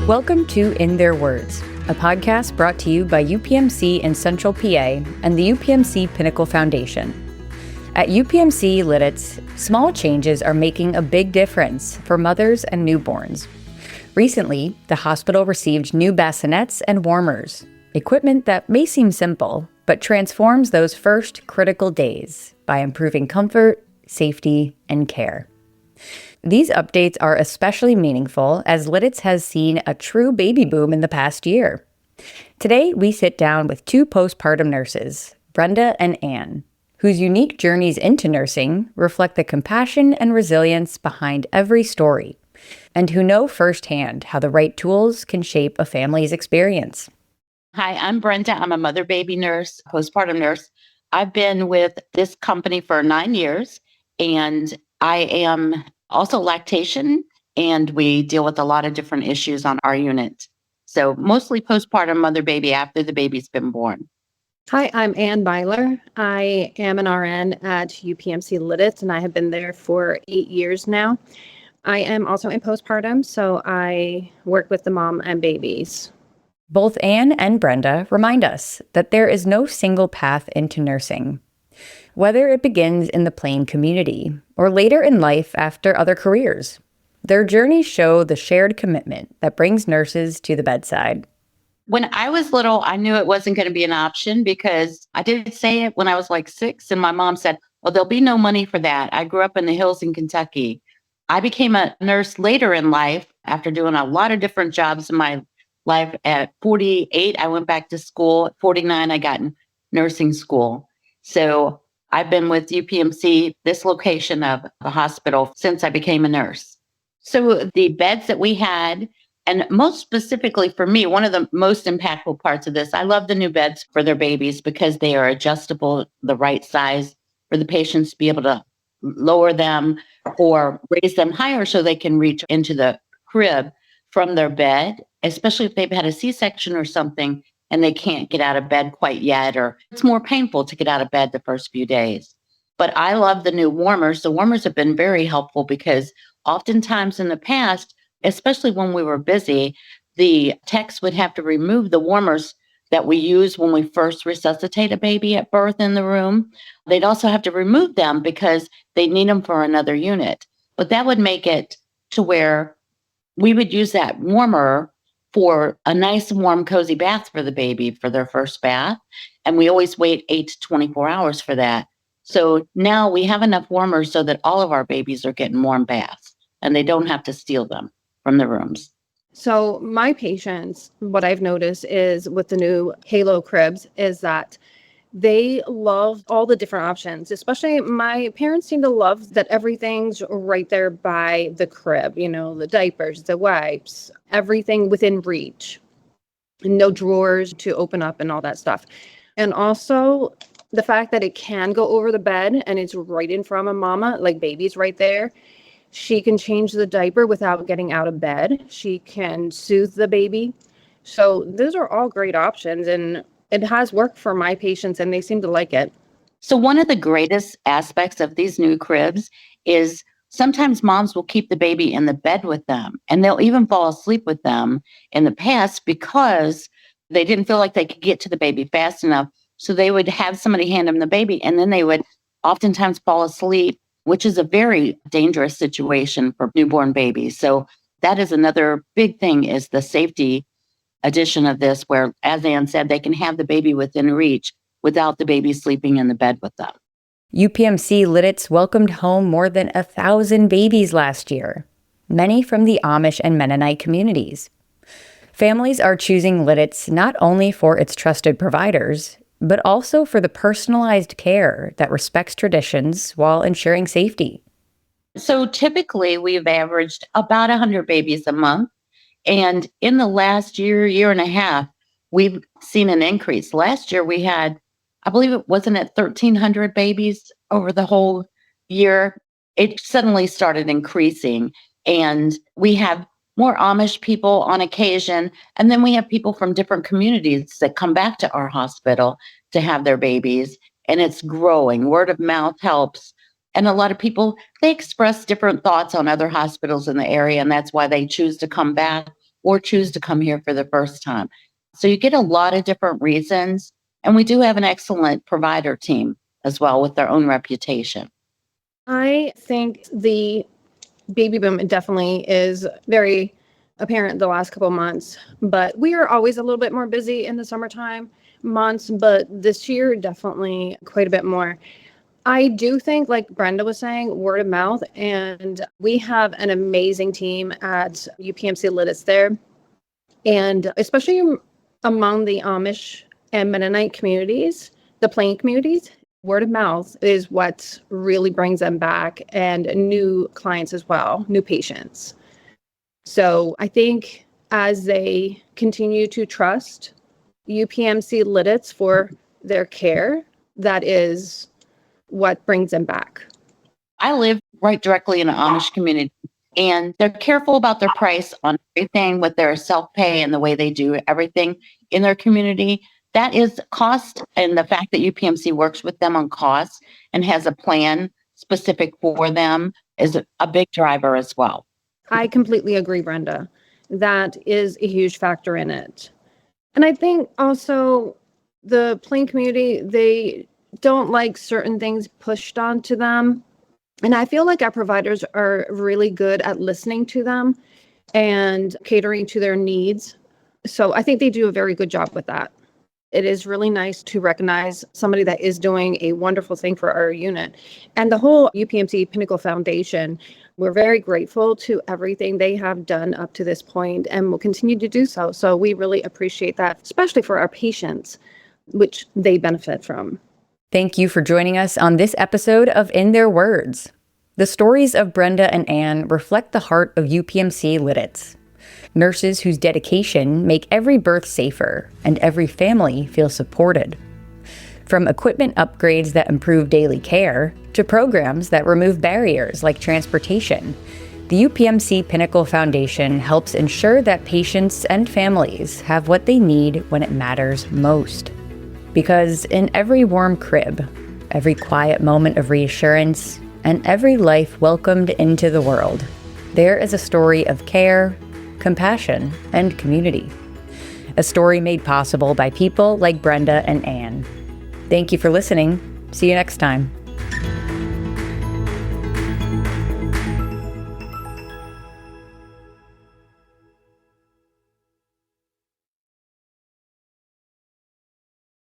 Welcome to In Their Words, a podcast brought to you by UPMC in Central PA and the UPMC Pinnacle Foundation. At UPMC Lititz, small changes are making a big difference for mothers and newborns. Recently, the hospital received new bassinets and warmers, equipment that may seem simple, but transforms those first critical days by improving comfort, safety, and care. These updates are especially meaningful as Lititz has seen a true baby boom in the past year. Today, we sit down with two postpartum nurses, Brenda and Ann, whose unique journeys into nursing reflect the compassion and resilience behind every story, and who know firsthand how the right tools can shape a family's experience. Hi, I'm Brenda. I'm a mother-baby nurse, postpartum nurse. I've been with this company for 9 years, and I am also lactation, and we deal with a lot of different issues on our unit. So mostly postpartum mother-baby after the baby's been born. Hi, I'm Ann Byler. I am an RN at UPMC Lititz, and I have been there for 8 years now. I am also in postpartum, so I work with the mom and babies. Both Ann and Brenda remind us that there is no single path into nursing. Whether it begins in the plain community or later in life after other careers, their journeys show the shared commitment that brings nurses to the bedside. When I was little, I knew it wasn't going to be an option because I did say it when I was like 6, and my mom said, well, there'll be no money for that. I grew up in the hills in Kentucky. I became a nurse later in life after doing a lot of different jobs in my life. At 48, I went back to school. At 49, I got in nursing school. So I've been with UPMC, this location of the hospital, since I became a nurse. So the beds that we had, and most specifically for me, one of the most impactful parts of this, I love the new beds for their babies because they are adjustable, the right size for the patients to be able to lower them or raise them higher so they can reach into the crib from their bed, especially if they've had a C-section or something and they can't get out of bed quite yet, or it's more painful to get out of bed the first few days. But I love the new warmers. The warmers have been very helpful because oftentimes in the past, especially when we were busy, the techs would have to remove the warmers that we use when we first resuscitate a baby at birth in the room. They'd also have to remove them because they need them for another unit. But that would make it to where we would use that warmer for a nice, warm, cozy bath for the baby for their first bath. And we always wait 8 to 24 hours for that. So now we have enough warmers so that all of our babies are getting warm baths and they don't have to steal them from the rooms. So my patients, what I've noticed is with the new Halo cribs is that they love all the different options. Especially my parents seem to love that everything's right there by the crib, the diapers, the wipes, everything within reach. No drawers to open up and all that stuff. And also the fact that it can go over the bed and it's right in front of mama, like baby's right there. She can change the diaper without getting out of bed. She can soothe the baby. So those are all great options, and it has worked for my patients and they seem to like it. So one of the greatest aspects of these new cribs is sometimes moms will keep the baby in the bed with them, and they'll even fall asleep with them in the past because they didn't feel like they could get to the baby fast enough. So they would have somebody hand them the baby, and then they would oftentimes fall asleep, which is a very dangerous situation for newborn babies. So that is another big thing, is the safety addition of this, where, as Ann said, they can have the baby within reach without the baby sleeping in the bed with them. UPMC Lititz welcomed home more than 1,000 babies last year, many from the Amish and Mennonite communities. Families are choosing Lititz not only for its trusted providers, but also for the personalized care that respects traditions while ensuring safety. So typically we've averaged about 100 babies a month. And in the last year and a half, we've seen an increase. Last year we had, I believe it wasn't at 1,300 babies over the whole year. It suddenly started increasing. And we have more Amish people on occasion. And then we have people from different communities that come back to our hospital to have their babies. And it's growing. Word of mouth helps. And a lot of people, they express different thoughts on other hospitals in the area. And that's why they choose to come back or choose to come here for the first time. So you get a lot of different reasons. And we do have an excellent provider team as well with their own reputation. I think the baby boom definitely is very apparent the last couple of months, but we are always a little bit more busy in the summertime months, but this year definitely quite a bit more. I do think, like Brenda was saying, word of mouth, and we have an amazing team at UPMC Lititz there, and especially among the Amish and Mennonite communities, the Plain communities, word of mouth is what really brings them back, and new clients as well, new patients. So I think as they continue to trust UPMC Lititz for their care, that is what brings them back. I live right directly in an Amish community, and they're careful about their price on everything with their self-pay and the way they do everything in their community. That is cost, and the fact that UPMC works with them on cost and has a plan specific for them is a big driver as well. I completely agree, Brenda. That is a huge factor in it. And I think also the Plain community, they don't like certain things pushed onto them. And I feel like our providers are really good at listening to them and catering to their needs. So I think they do a very good job with that. It is really nice to recognize somebody that is doing a wonderful thing for our unit. And the whole UPMC Pinnacle Foundation, we're very grateful to everything they have done up to this point and will continue to do so. So we really appreciate that, especially for our patients, which they benefit from. Thank you for joining us on this episode of In Their Words. The stories of Brenda and Ann reflect the heart of UPMC Lititz. Nurses whose dedication make every birth safer and every family feel supported. From equipment upgrades that improve daily care to programs that remove barriers like transportation, the UPMC Pinnacle Foundation helps ensure that patients and families have what they need when it matters most. Because in every warm crib, every quiet moment of reassurance, and every life welcomed into the world, there is a story of care, compassion, and community. A story made possible by people like Brenda and Ann. Thank you for listening. See you next time.